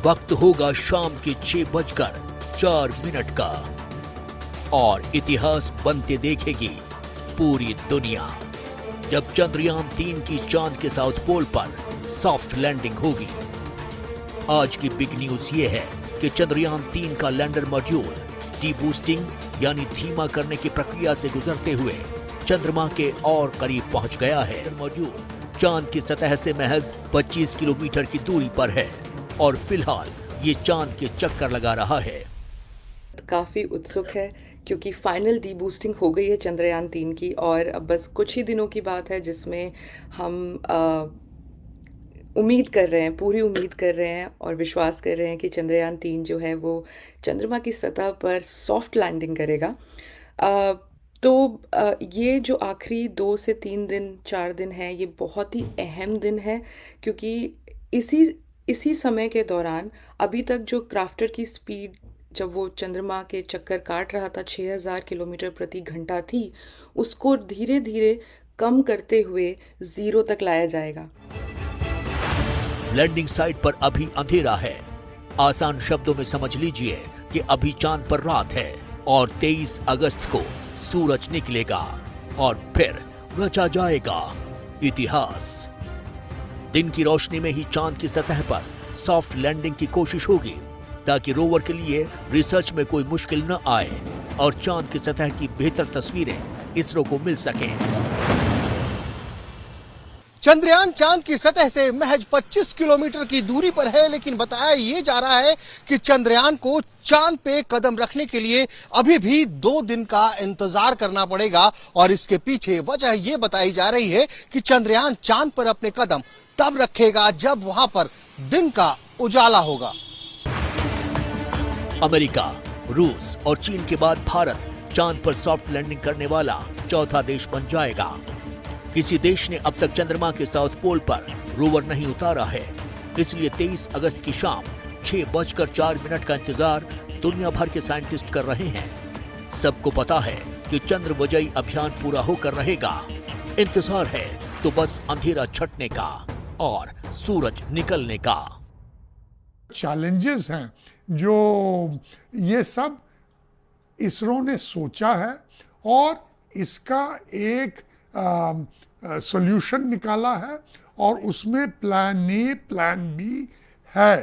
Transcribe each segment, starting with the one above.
वक्त होगा शाम के 6:04 का और इतिहास बनते देखेगी पूरी दुनिया जब चंद्रयान 3 की चांद के साउथ पोल पर सॉफ्ट लैंडिंग होगी। आज की बिग न्यूज ये है कि चंद्रयान 3 का लैंडर मॉड्यूल डीबूस्टिंग यानी धीमा करने की प्रक्रिया से गुजरते हुए चंद्रमा के और करीब पहुंच गया है। मॉड्यूल चांद की सतह से महज 25 किलोमीटर की दूरी पर है और फिलहाल ये चांद के चक्कर लगा रहा है। काफ़ी उत्सुक है क्योंकि फाइनल डीबूस्टिंग हो गई है चंद्रयान 3 की और अब बस कुछ ही दिनों की बात है जिसमें हम उम्मीद कर रहे हैं, पूरी उम्मीद कर रहे हैं और विश्वास कर रहे हैं कि चंद्रयान 3 जो है वो चंद्रमा की सतह पर सॉफ्ट लैंडिंग करेगा। ये जो आखिरी 2 से 3 दिन 4 दिन है ये बहुत ही अहम दिन है क्योंकि इसी समय के दौरान अभी तक जो क्राफ्टर की स्पीड जब वो चंद्रमा के चक्कर काट रहा था 6000 किलोमीटर प्रति घंटा थी, उसको धीरे धीरे कम करते हुए 0 तक लाया जाएगा। लैंडिंग साइट पर अभी अंधेरा है। आसान शब्दों में समझ लीजिए कि अभी चांद पर रात है और 23 अगस्त को सूरज निकलेगा और फिर रचा जाएगा इतिहास। दिन की रोशनी में ही चांद की सतह पर सॉफ्ट लैंडिंग की कोशिश होगी ताकि रोवर के लिए रिसर्च में कोई मुश्किल न आए और चांद की सतह की बेहतर तस्वीरें इसरो को मिल सकें। चंद्रयान चांद की सतह से महज 25 किलोमीटर की दूरी पर है, लेकिन बताया ये जा रहा है कि चंद्रयान को चांद पे कदम रखने के लिए अभी भी 2 दिन का इंतजार करना पड़ेगा और इसके पीछे वजह ये बताई जा रही है कि चंद्रयान चांद पर अपने कदम तब रखेगा जब वहां पर दिन का उजाला होगा। अमेरिका, रूस और चीन के बाद भारत चांद पर सॉफ्ट लैंडिंग करने वाला चौथा देश बन जाएगा। किसी देश ने अब तक चंद्रमा के साउथ पोल पर रोवर नहीं उतारा है, इसलिए 23 अगस्त की शाम 6:04 का इंतजार दुनिया भर के साइंटिस्ट कर रहे हैं। सबको पता है कि चंद्र वजयी अभियान पूरा होकर रहेगा। इंतजार है तो बस अंधेरा छटने का और सूरज निकलने का। चैलेंजेस हैं जो ये सब इसरो ने सोचा है और इसका एक सॉल्यूशन निकाला है और उसमें प्लान ए प्लान बी है।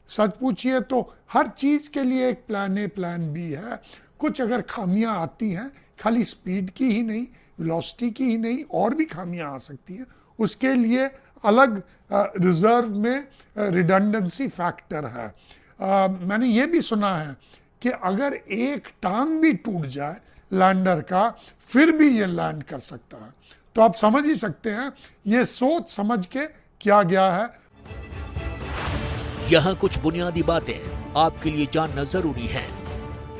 सच पूछिए तो हर चीज़ के लिए एक प्लान ए प्लान बी है। कुछ अगर खामियां आती हैं, खाली स्पीड की ही नहीं, वेलोसिटी की ही नहीं, और भी खामियां आ सकती हैं, उसके लिए अलग रिजर्व में रिडंडेंसी फैक्टर है। मैंने ये भी सुना है कि अगर एक टांग भी टूट जाए लैंडर का फिर भी ये लैंड कर सकता है। तो आप समझ ही सकते हैं ये सोच समझ के किया गया है। यहाँ कुछ बुनियादी बातें आपके लिए जानना जरूरी है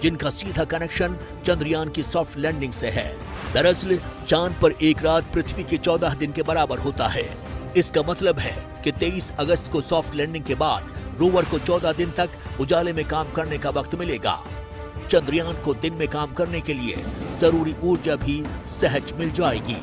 जिनका सीधा कनेक्शन चंद्रयान की सॉफ्ट लैंडिंग से है। दरअसल चांद पर एक रात पृथ्वी के 14 दिन के बराबर होता है। इसका मतलब है कि 23 अगस्त को सॉफ्ट लैंडिंग के बाद रोवर को 14 दिन तक उजाले में काम करने का वक्त मिलेगा। चंद्रयान को दिन में काम करने के लिए जरूरी ऊर्जा भी सहज मिल जाएगी।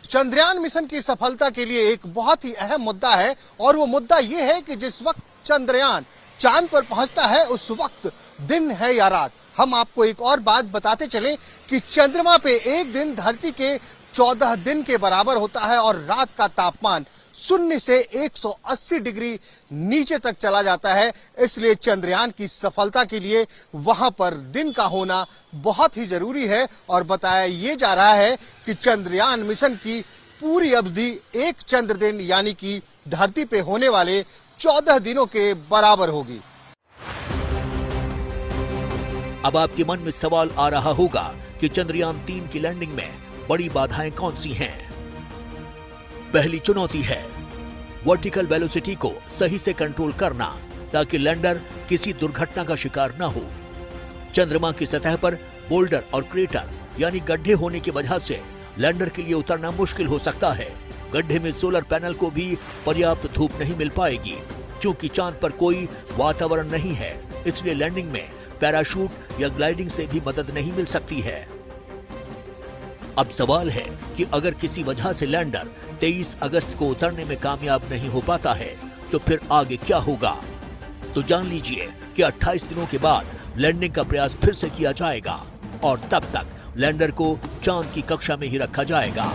चंद्रयान मिशन की सफलता के लिए एक बहुत ही अहम मुद्दा है और वो मुद्दा ये है कि जिस वक्त चंद्रयान चांद पर पहुंचता है उस वक्त दिन है या रात। हम आपको एक और बात बताते चलें कि चंद्रमा पे एक दिन धरती के 14 दिन के बराबर होता है और रात का तापमान 0 से 180 डिग्री नीचे तक चला जाता है। इसलिए चंद्रयान की सफलता के लिए वहां पर दिन का होना बहुत ही जरूरी है और बताया ये जा रहा है कि चंद्रयान मिशन की पूरी अवधि एक चंद्र दिन यानी कि धरती पे होने वाले 14 दिनों के बराबर होगी। अब आपके मन में सवाल आ रहा होगा कि चंद्रयान 3 की लैंडिंग में बड़ी बाधाएं कौन सी हैं? पहली चुनौती है वर्टिकल वेलोसिटी को सही से कंट्रोल करना ताकि लैंडर किसी दुर्घटना का शिकार न हो। चंद्रमा की सतह पर बोल्डर और क्रेटर यानी गड्ढे होने की वजह से लैंडर के लिए उतरना मुश्किल हो सकता है। गड्ढे में सोलर पैनल को भी पर्याप्त धूप नहीं मिल पाएगी। क्योंकि चांद पर कोई वातावरण नहीं है, इसलिए लैंडिंग में पैराशूट या ग्लाइडिंग से भी मदद नहीं मिल सकती है। अब सवाल है कि अगर किसी वजह से लैंडर 23 अगस्त को उतरने में कामयाब नहीं हो पाता है तो फिर आगे क्या होगा? तो जान लीजिए कि 28 दिनों के बाद लैंडिंग का प्रयास फिर से किया जाएगा और तब तक लैंडर को चांद की कक्षा में ही रखा जाएगा।